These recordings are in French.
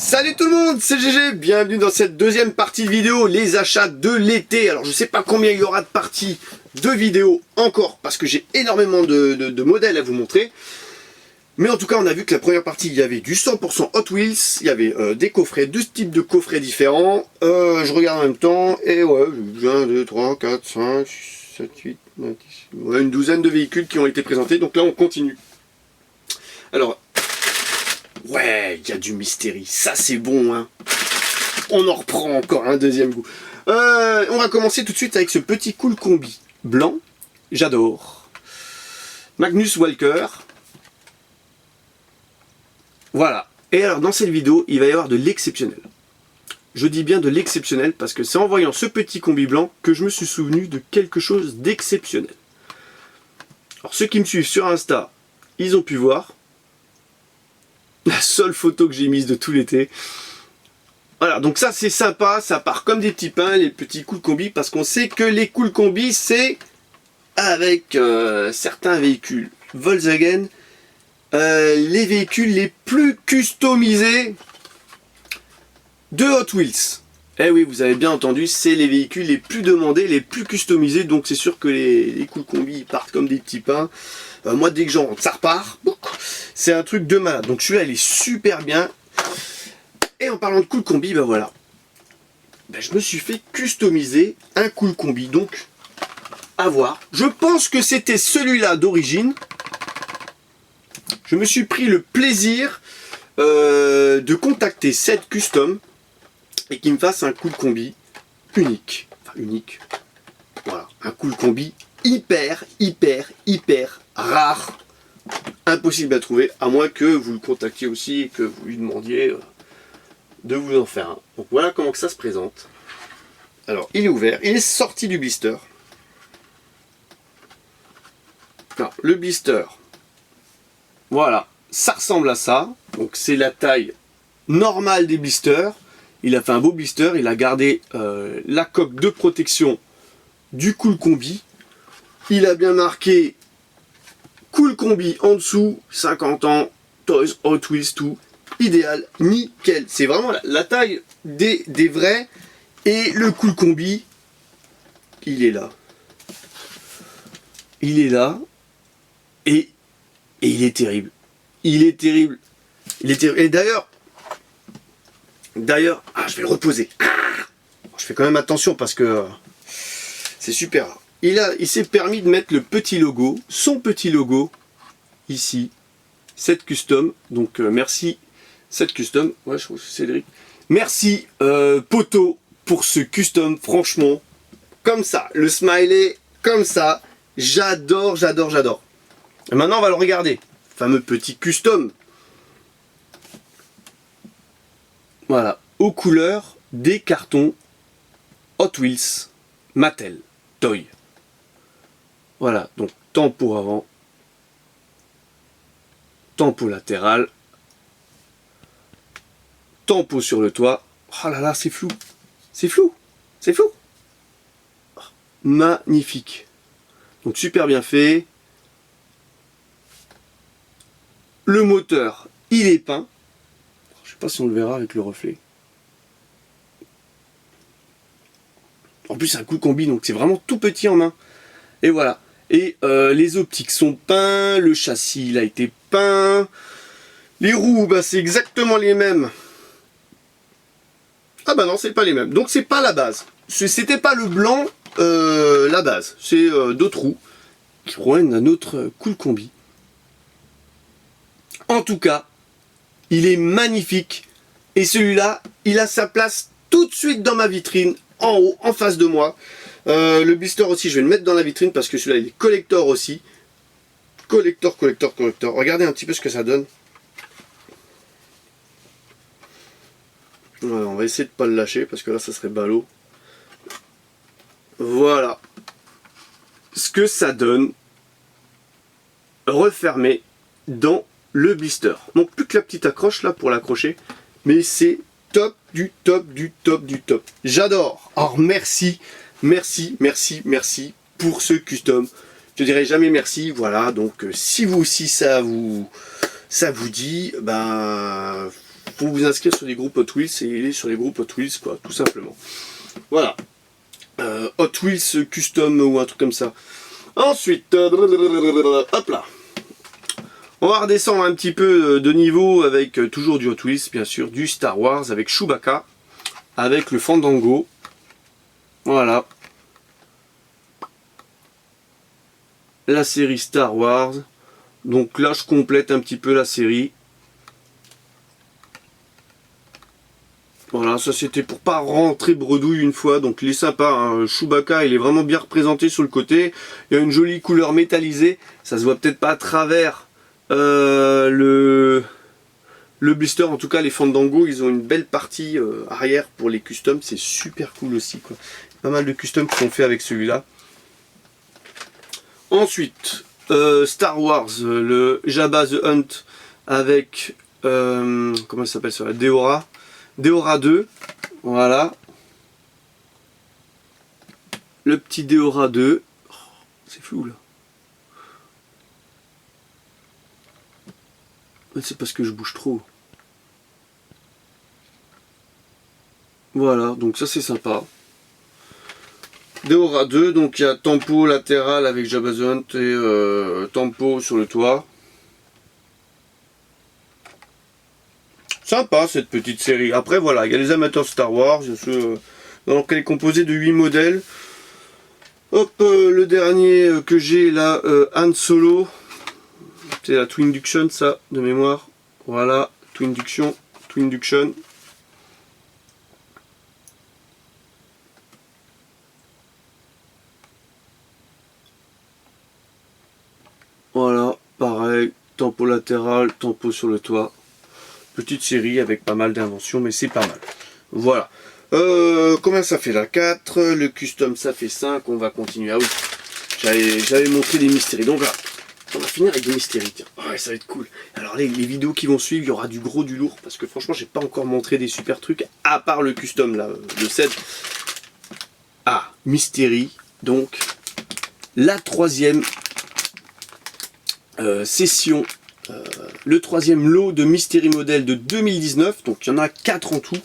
Salut tout le monde, c'est GG, bienvenue dans cette deuxième partie de vidéo, les achats de l'été. Alors je sais pas combien il y aura de parties de vidéos encore, parce que j'ai énormément de modèles à vous montrer. Mais en tout cas on a vu que la première partie, il y avait du 100% Hot Wheels, il y avait des coffrets, deux types de coffrets différents. Je regarde en même temps, et ouais, 1, 2, 3, 4, 5, 6, 7, 8, 9, 10, ouais, une douzaine de véhicules qui ont été présentés, donc là on continue. Alors, ouais, il y a du Mystery, ça c'est bon, hein. On en reprend encore un deuxième goût. On va commencer tout de suite avec ce petit cool combi blanc, j'adore. Magnus Walker. Voilà. Et alors dans cette vidéo, il va y avoir de l'exceptionnel. Je dis bien de l'exceptionnel parce que c'est en voyant ce petit combi blanc que je me suis souvenu de quelque chose d'exceptionnel. Alors ceux qui me suivent sur Insta, ils ont pu voir la seule photo que j'ai mise de tout l'été. Voilà, donc ça c'est sympa, ça part comme des petits pains, les petits cool combi, parce qu'on sait que les cool combi c'est avec certains véhicules Volkswagen, les véhicules les plus customisés de Hot Wheels. Eh oui, vous avez bien entendu, c'est les véhicules les plus demandés, les plus customisés, donc c'est sûr que les cool combi partent comme des petits pains. Moi dès que j'en rentre, ça repart. C'est un truc de malade. Donc celui-là, il est super bien. Et en parlant de cool combi, ben voilà. Ben, je me suis fait customiser un cool combi. Donc, à voir. Je pense que c'était celui-là d'origine. Je me suis pris le plaisir de contacter cette custom et qu'il me fasse un cool combi unique. Enfin, unique. Voilà. Un cool combi hyper rare. Impossible à trouver, à moins que vous le contactiez aussi et que vous lui demandiez de vous en faire un. Donc voilà comment que ça se présente. Alors il est ouvert, il est sorti du blister. Alors le blister, voilà, ça ressemble à ça. Donc c'est la taille normale des blisters. Il a fait un beau blister, il a gardé la coque de protection du cool combi. Il a bien marqué cool combi en dessous, 50 ans, Toys, Hot Wheels, tout, idéal, nickel. C'est vraiment la taille des vrais. Et le cool combi, il est là. Il est là. Et il est terrible. Il est terrible. Il est terrible. Et d'ailleurs, je vais le reposer. Je fais quand même attention parce que c'est super rare. Il s'est permis de mettre le petit logo, son petit logo, ici, cette custom. Donc merci, cette custom. Ouais, je trouve que c'est Cédric. Merci, Poto, pour ce custom, franchement. Comme ça, le smiley, comme ça. J'adore. Et maintenant, on va le regarder. Fameux petit custom. Voilà, aux couleurs des cartons Hot Wheels Mattel Toy. Voilà, donc tempo avant, tempo latéral, tempo sur le toit. Oh là là, c'est flou, c'est flou, c'est flou. Oh, magnifique. Donc super bien fait. Le moteur, il est peint. Je sais pas si on le verra avec le reflet. En plus, c'est un cool combi, donc c'est vraiment tout petit en main. Et voilà. Et les optiques sont peints, le châssis il a été peint, les roues bah, c'est exactement les mêmes. Ah bah non, c'est pas les mêmes, donc c'est pas la base. C'était pas le blanc la base, c'est d'autres roues qui proviennent d'un autre cool combi. En tout cas, il est magnifique et celui-là, il a sa place tout de suite dans ma vitrine, en haut, en face de moi. Le blister aussi, je vais le mettre dans la vitrine parce que celui-là, il est collector aussi. Collector. Regardez un petit peu ce que ça donne. Voilà, on va essayer de ne pas le lâcher parce que là, ça serait ballot. Voilà. Ce que ça donne refermé dans le blister. Donc plus que la petite accroche là pour l'accrocher. Mais c'est top du top. J'adore. Alors merci pour ce custom. Je dirais jamais merci. Voilà, donc si vous aussi ça vous dit, ben faut vous inscrire sur les groupes Hot Wheels et il est sur les groupes Hot Wheels, quoi, tout simplement. Voilà. Hot Wheels Custom ou un truc comme ça. Ensuite, hop là. On va redescendre un petit peu de niveau avec toujours du Hot Wheels, bien sûr, du Star Wars avec Chewbacca, avec le Fandango. Voilà. La série Star Wars. Donc là, je complète un petit peu la série. Voilà, ça c'était pour pas rentrer bredouille une fois, donc il est sympa, hein. Chewbacca il est vraiment bien représenté sur le côté, il y a une jolie couleur métallisée, ça se voit peut-être pas à travers le blister, en tout cas les Fandango ils ont une belle partie arrière pour les customs, c'est super cool aussi quoi. Pas mal de customs qui sont faits avec celui-là. Ensuite, Star Wars, le Jabba the Hutt avec, comment ça s'appelle ça, Deora 2, voilà. Le petit Deora 2. Oh, c'est flou là. C'est parce que je bouge trop. Voilà, donc ça c'est sympa. Deora 2, donc il y a tempo latéral avec Jabba the Hutt et tempo sur le toit. Sympa cette petite série. Après voilà, il y a les amateurs Star Wars, donc elle est composée de 8 modèles. Hop, le dernier que j'ai là, Han Solo. C'est la Twinduction ça, de mémoire. Voilà, Twinduction. Voilà, pareil, tempo latéral, tempo sur le toit. Petite série avec pas mal d'inventions, mais c'est pas mal. Voilà. Combien ça fait là? 4. Le custom ça fait 5. On va continuer. Ah oui. J'avais montré des mystéries. Donc là, on va finir avec des mystéries. Tiens. Oh, ouais, ça va être cool. Alors les vidéos qui vont suivre, il y aura du gros, du lourd. Parce que franchement, j'ai pas encore montré des super trucs. À part le custom là, le set. Ah, mystérie. Donc, la troisième session. Le troisième lot de Mystery Model de 2019, donc il y en a 4 en tout.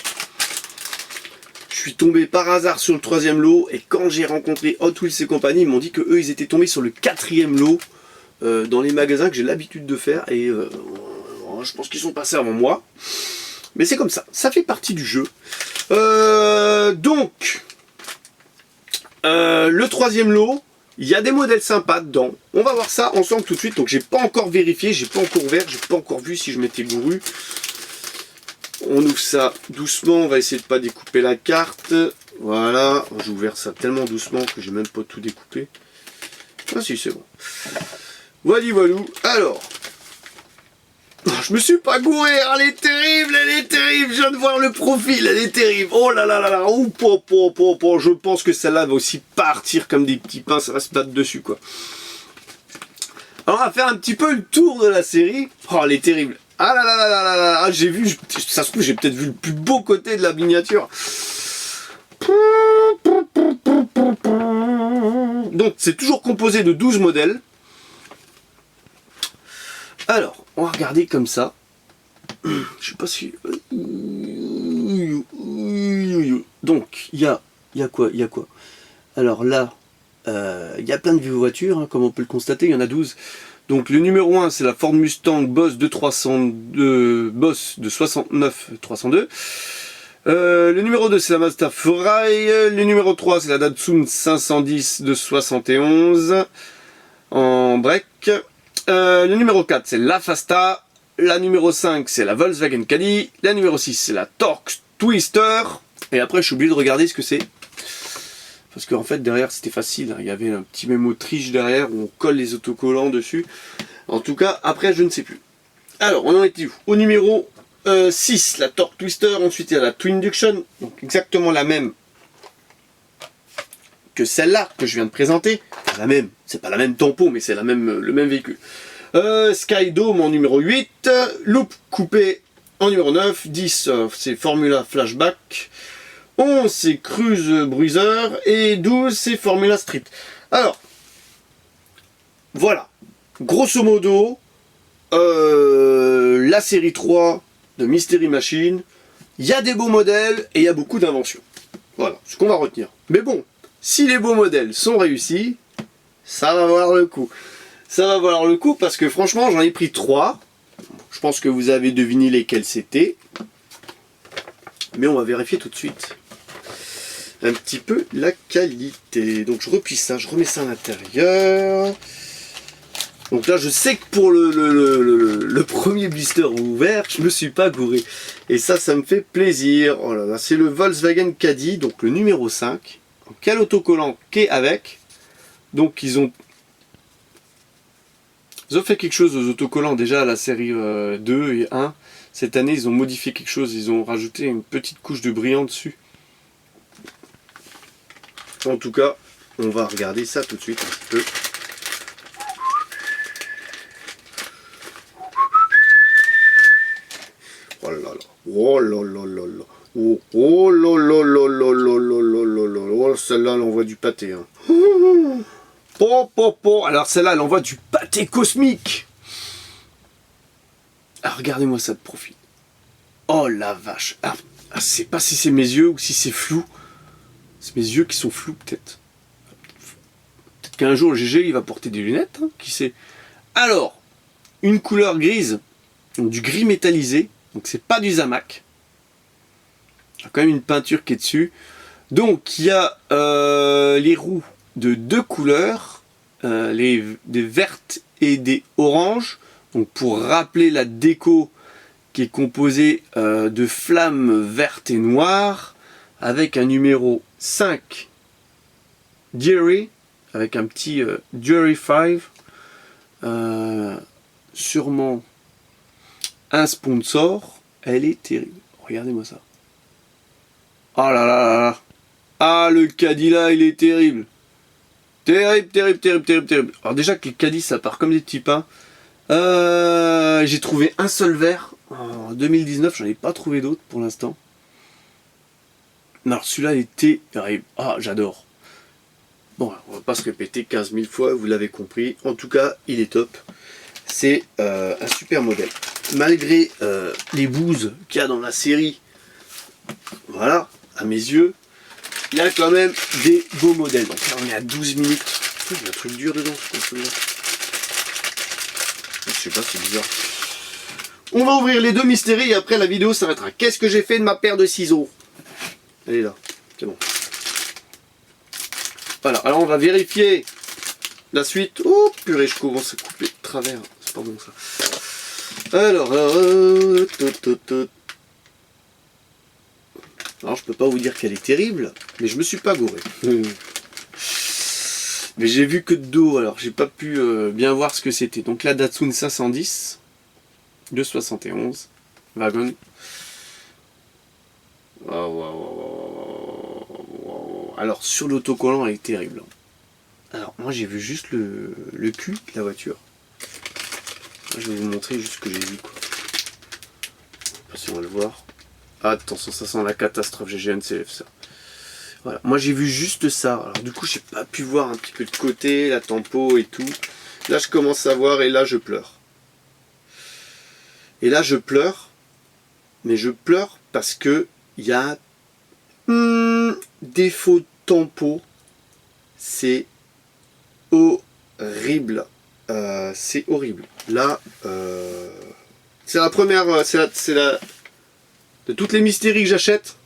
Je suis tombé par hasard sur le troisième lot et quand j'ai rencontré Hot Wheels et compagnie, ils m'ont dit que eux ils étaient tombés sur le quatrième lot dans les magasins que j'ai l'habitude de faire et je pense qu'ils sont passés avant moi. Mais c'est comme ça fait partie du jeu. Donc, le troisième lot. Il y a des modèles sympas dedans. On va voir ça ensemble tout de suite. Donc j'ai pas encore vérifié, j'ai pas encore ouvert, j'ai pas encore vu si je m'étais gouru. On ouvre ça doucement, on va essayer de pas découper la carte. Voilà, j'ai ouvert ça tellement doucement que j'ai même pas tout découpé. Ah si, c'est bon. Voilà. Alors, je me suis pas gouré, elle est terrible, je viens de voir le profil, elle est terrible. Oh là là là là, je pense que celle-là va aussi partir comme des petits pains, ça va se battre dessus quoi. Alors on va faire un petit peu le tour de la série. Oh, elle est terrible. Ah là là là là là là, j'ai vu, ça se trouve j'ai peut-être vu le plus beau côté de la miniature. Donc c'est toujours composé de 12 modèles. Alors, on va regarder comme ça. Je sais pas si... Donc, il y a quoi? Alors là, il y a plein de voitures, hein, comme on peut le constater, il y en a 12. Donc le numéro 1, c'est la Ford Mustang Boss de 69 302. Le numéro 2, c'est la Mazda Ferrari. Le numéro 3, c'est la Datsun 510 de 71 en break. Le numéro 4, c'est la Fasta. La numéro 5, c'est la Volkswagen Caddy. La numéro 6, c'est la Torx Twister. Et après, je suis obligé de regarder ce que c'est. Parce qu'en fait, derrière, c'était facile. Il y avait un petit mémo triche derrière où on colle les autocollants dessus. En tout cas, après, je ne sais plus. Alors, on en était où? Au numéro 6, la Torx Twister. Ensuite, il y a la Twinduction. Donc, exactement la même que celle-là que je viens de présenter. La même, c'est pas la même tempo, mais c'est le même véhicule. Skydome en numéro 8, Loop Coupé en numéro 9, 10 c'est Formula Flashback, 11 c'est Cruise Bruiser et 12 c'est Formula Street. Alors, voilà, grosso modo, la série 3 de Mystery Machine, il y a des beaux modèles et il y a beaucoup d'inventions. Voilà, ce qu'on va retenir. Mais bon, si les beaux modèles sont réussis, ça va valoir le coup. Ça va valoir le coup parce que franchement, j'en ai pris 3. Je pense que vous avez deviné lesquels c'était. Mais on va vérifier tout de suite un petit peu la qualité. Donc je replie ça, je remets ça à l'intérieur. Donc là, je sais que pour le premier blister ouvert, je me suis pas gouré. Et ça me fait plaisir. Oh là là, c'est le Volkswagen Caddy, donc le numéro 5. Quel autocollant qu'est avec. Donc ils ont fait quelque chose aux autocollants déjà à la série 2 et 1. Cette année, ils ont modifié quelque chose. Ils ont rajouté une petite couche de brillant dessus. En tout cas, on va regarder ça tout de suite un petit peu. Oh là là. Oh là là là là. Oh, oh là là là là là là là là là. Oh, celle-là, elle envoie du pâté. Hein. Oh, oh, oh. Alors celle-là, elle envoie du pâté cosmique. Ah, regardez-moi ça de profil. Oh la vache. Ah, je sais pas si c'est mes yeux ou si c'est flou. C'est mes yeux qui sont flous peut-être. Peut-être qu'un jour le GG il va porter des lunettes, hein, qui sait. Alors, une couleur grise, donc du gris métallisé, donc c'est pas du Zamac. Il y a quand même une peinture qui est dessus. Donc il y a les roues de 2 couleurs, des vertes et des oranges. Donc pour rappeler la déco qui est composée de flammes vertes et noires, avec un numéro 5 Jerry, avec un petit Jerry 5, sûrement un sponsor. Elle est terrible, regardez-moi ça. Oh là là là là. Ah, le caddie là, il est terrible. Terrible, terrible, terrible, terrible, terrible. Alors déjà que les caddies ça part comme des petits pains. J'ai trouvé un seul verre en 2019, j'en ai pas trouvé d'autres pour l'instant. Non, celui-là était terrible. Ah, j'adore. Bon, on va pas se répéter 15 000 fois, vous l'avez compris. En tout cas, il est top. C'est un super modèle. Malgré les bouses qu'il y a dans la série, voilà, à mes yeux, il y a quand même des beaux modèles. Donc là, on est à 12 minutes. Il y a un truc dur dedans, ce console-là. Je sais pas, c'est bizarre. On va ouvrir les 2 mystères et après la vidéo s'arrêtera. Qu'est-ce que j'ai fait de ma paire de ciseaux? Elle est là, c'est bon. Voilà, alors on va vérifier la suite. Oh purée, je commence à couper de travers. C'est pas bon ça. Alors, alors je peux pas vous dire qu'elle est terrible, mais je me suis pas gouré. Mais j'ai vu que de dos, alors j'ai pas pu bien voir ce que c'était. Donc la Datsun 510 de 71 wagon. Alors sur l'autocollant elle est terrible. Alors moi j'ai vu juste le cul de la voiture. Je vais vous montrer juste ce que j'ai vu quoi. Je sais pas si on va le voir. Ah, attention, ça sent la catastrophe GGNCF ça. Voilà, moi j'ai vu juste ça. Alors du coup j'ai pas pu voir un petit peu de côté, la tempo et tout. Là je commence à voir et là je pleure. Et là je pleure. Mais je pleure parce que il y a un défaut de tempo. C'est horrible. C'est horrible. Là, c'est la première, c'est la de toutes les mystéries que j'achète.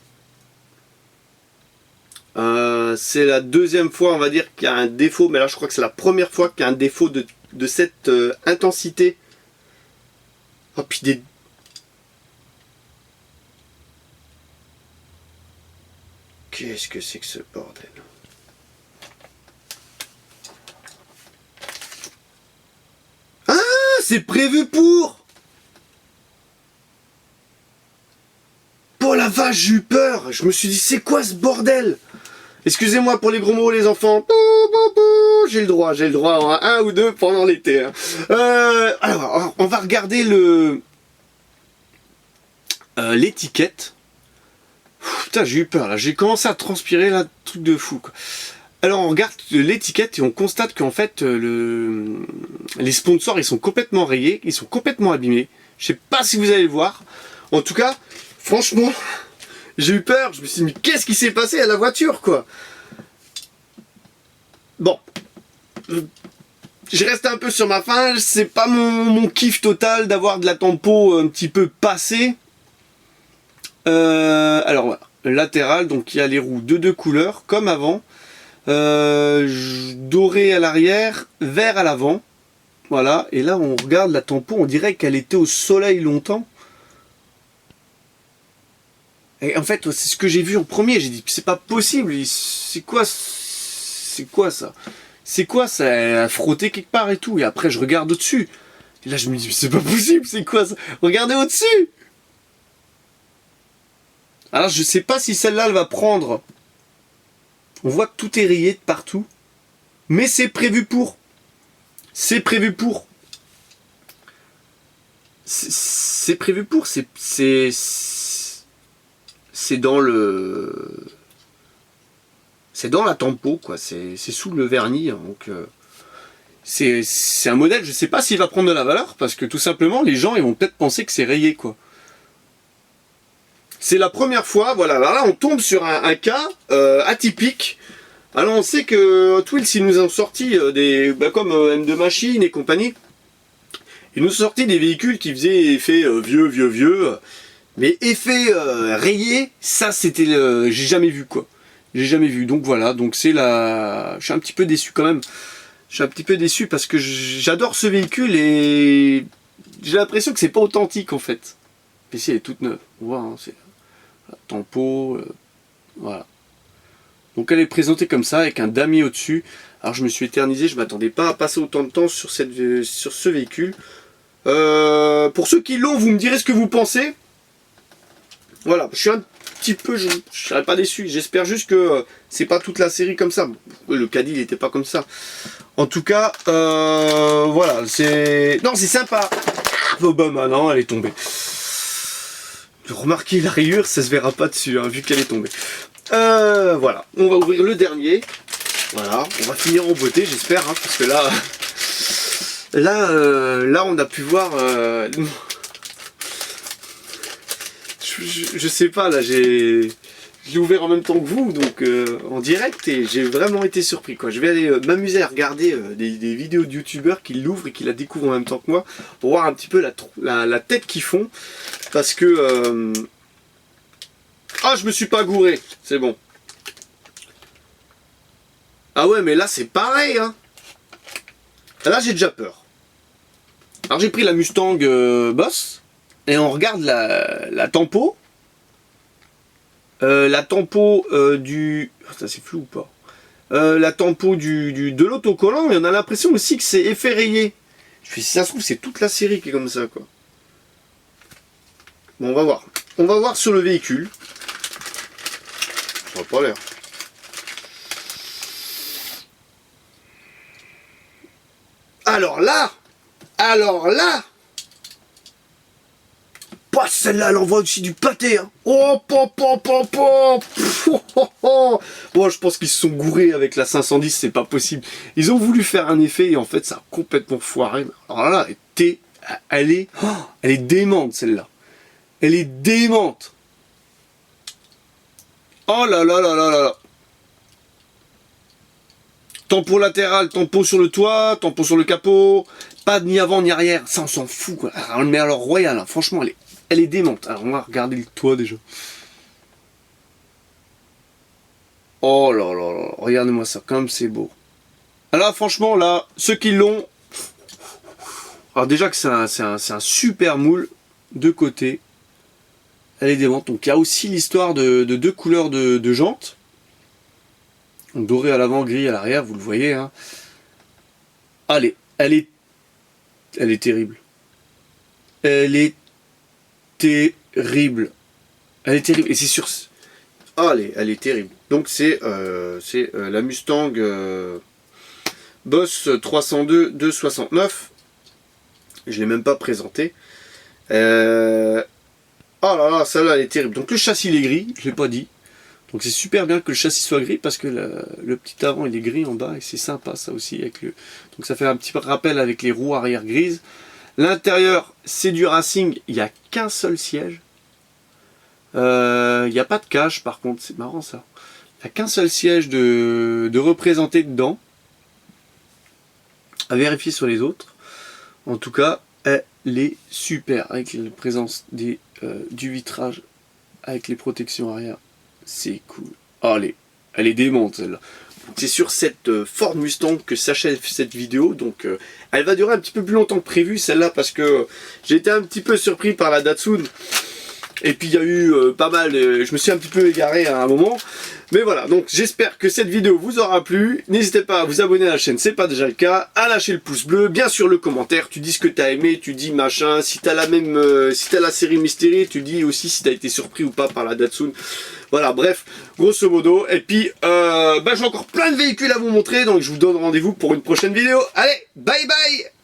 C'est la deuxième fois, on va dire, qu'il y a un défaut, mais là je crois que c'est la première fois qu'il y a un défaut de cette intensité. Oh, puis des... Qu'est-ce que c'est que ce bordel? Ah, c'est prévu pour... Oh la vache, j'ai eu peur. Je me suis dit, c'est quoi ce bordel? Excusez-moi pour les gros mots, les enfants. J'ai le droit à un ou deux pendant l'été. Hein. Alors, on va regarder l'étiquette. Putain, j'ai eu peur là. J'ai commencé à transpirer là, truc de fou. Quoi. Alors, on regarde l'étiquette et on constate qu'en fait, les sponsors, ils sont complètement rayés, ils sont complètement abîmés. Je sais pas si vous allez le voir. En tout cas, franchement, j'ai eu peur. Je me suis dit, mais qu'est-ce qui s'est passé à la voiture, quoi? Bon. Je reste un peu sur ma faim. C'est pas mon kiff total d'avoir de la tempo un petit peu passée. Alors voilà. Latéral, donc il y a les roues de deux couleurs, comme avant. Doré à l'arrière, vert à l'avant. Voilà. Et là, on regarde la tempo. On dirait qu'elle était au soleil longtemps. Et en fait, c'est ce que j'ai vu en premier. J'ai dit, c'est pas possible. C'est quoi ça? C'est quoi ça? Elle a frotté quelque part et tout. Et après, je regarde au-dessus. Et là, je me dis, c'est pas possible. C'est quoi ça? Regardez au-dessus. Alors, je sais pas si celle-là, elle va prendre. On voit que tout est rayé de partout. Mais c'est prévu pour. C'est prévu pour. C'est prévu pour. C'est dans le... C'est dans la tempo, quoi. C'est sous le vernis. Hein, donc, c'est un modèle, je sais pas s'il va prendre de la valeur, parce que tout simplement, les gens ils vont peut-être penser que c'est rayé, quoi. C'est la première fois, voilà. Alors là, on tombe sur un cas atypique. Alors, on sait que Hot Wheels, ils nous ont sorti comme M2 Machine et compagnie. Ils nous ont sorti des véhicules qui faisaient effet vieux. Mais effet rayé, ça, c'était j'ai jamais vu, quoi. J'ai jamais vu, donc voilà, donc c'est la... Je suis un petit peu déçu quand même. Je suis un petit peu déçu parce que j'adore ce véhicule et j'ai l'impression que c'est pas authentique en fait. Mais si elle est toute neuve, on voit, hein, c'est la tempo, voilà. Donc elle est présentée comme ça avec un damier au-dessus. Alors je me suis éternisé, je m'attendais pas à passer autant de temps sur ce véhicule. Pour ceux qui l'ont, vous me direz ce que vous pensez. Voilà, je suis un petit peu, je serais pas déçu. J'espère juste que c'est pas toute la série comme ça. Le caddie, il était pas comme ça. En tout cas, voilà, c'est... Non, c'est sympa. Oh bah non, elle est tombée. Remarquez la rayure, ça se verra pas dessus, hein, vu qu'elle est tombée. Voilà, on va ouvrir le dernier. Voilà, on va finir en beauté, j'espère, hein, parce que là, on a pu voir... Je sais pas, là, je l'ai ouvert en même temps que vous, donc en direct, et j'ai vraiment été surpris, quoi. Je vais aller m'amuser à regarder des vidéos de youtubeurs qui l'ouvrent et qui la découvrent en même temps que moi, pour voir un petit peu la tête qu'ils font, parce que... Ah, je me suis pas gouré, c'est bon. Ah ouais, mais là, c'est pareil, hein. Là, j'ai déjà peur. Alors, j'ai pris la Mustang Boss. Et on regarde la tempo. La tempo du... Ça c'est flou ou pas? La tempo de l'autocollant. Et on a l'impression aussi que c'est effet rayé. Je fais, si ça se trouve, c'est toute la série qui est comme ça, quoi. Bon, on va voir. On va voir sur le véhicule. Ça n'a pas l'air. Alors là pas celle-là, elle envoie aussi du pâté, hein. Oh, bon, je pense qu'ils se sont gourés avec la 510, c'est pas possible. Ils ont voulu faire un effet et en fait, ça a complètement foiré. Alors là, elle est démente, celle-là. Elle est démente. Oh là là là là là. Tempo latéral, tempo sur le toit, tempo sur le capot. Pas ni avant ni arrière. Ça, on s'en fout, quoi. Mais alors, royal, hein. Franchement, elle est démente. Alors on va regarder le toit déjà. Oh là là là, regardez-moi ça, comme c'est beau. Alors franchement là, ceux qui l'ont... Alors déjà que c'est un super moule de côté. Elle est démente. Donc il y a aussi l'histoire de deux couleurs de jantes. Donc, doré à l'avant, gris à l'arrière, vous le voyez. Hein. Allez, elle est terrible. Elle est terrible. Elle est terrible. Et c'est sûr. Allez, elle est terrible. Donc c'est la Mustang Boss 302 269. Je l'ai même pas présenté. Oh là là, celle-là elle est terrible. Donc le châssis il est gris, je l'ai pas dit. Donc c'est super bien que le châssis soit gris parce que le petit avant il est gris en bas et c'est sympa ça aussi avec le. Donc ça fait un petit rappel avec les roues arrière grises. L'intérieur c'est du racing, il n'y a qu'un seul siège. Il n'y a pas de cache par contre, c'est marrant ça. Il n'y a qu'un seul siège de représenté dedans. À vérifier sur les autres. En tout cas, elle est super avec la présence du vitrage avec les protections arrière. C'est cool. Oh, elle est démente celle-là. C'est sur cette Ford Mustang que s'achève cette vidéo, donc elle va durer un petit peu plus longtemps que prévu celle-là parce que j'ai été un petit peu surpris par la Datsun. Et puis il y a eu pas mal, je me suis un petit peu égaré à un moment. Mais voilà, donc j'espère que cette vidéo vous aura plu. N'hésitez pas à vous abonner à la chaîne, c'est pas déjà le cas. À lâcher le pouce bleu, bien sûr le commentaire, tu dis ce que t'as aimé, tu dis machin. Si t'as si t'as la série Mystery, tu dis aussi si t'as été surpris ou pas par la Datsun. Voilà, bref, grosso modo. Et puis, j'ai encore plein de véhicules à vous montrer, donc je vous donne rendez-vous pour une prochaine vidéo. Allez, bye bye!